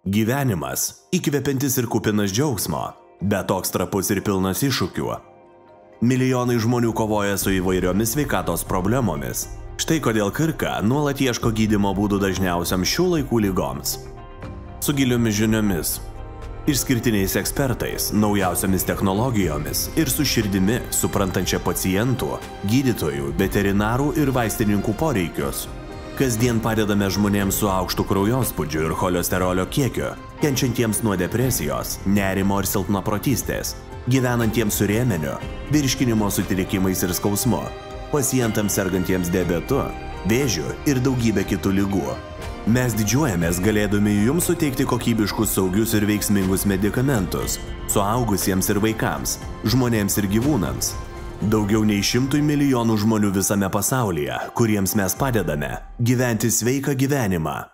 Gyvenimas įkvepiantis ir kupinas džiaugsmo, bet toks trapus ir pilnas iššūkių. Milijonai žmonių kovoja su įvairiomis sveikatos problemomis. Štai kodėl Kirka nuolat ieško gydymo būdų dažniausiam šių laikų lygoms. Su giliomis žiniomis, išskirtiniais ekspertais, naujausiamis technologijomis ir su širdimi suprantančia pacientų, gydytojų, veterinarų ir vaistininkų poreikius. Kasdien padedame žmonėms su aukštu kraujospūdžiu ir cholesterolio kiekiu, kenčiantiems nuo depresijos, nerimo ir silpnaprotystės, gyvenantiems su rėmeniu, virškinimo sutrikimais ir skausmu, pacientams sergantiems diabetu, vėžiu ir daugybė kitų lygų. Mes didžiuojamės galėdami jums suteikti kokybiškus, saugius ir veiksmingus medikamentus suaugusiems ir vaikams, žmonėms ir gyvūnams. Daugiau nei 100 milijonų žmonių visame pasaulyje, kuriems mes padedame gyventi sveiką gyvenimą.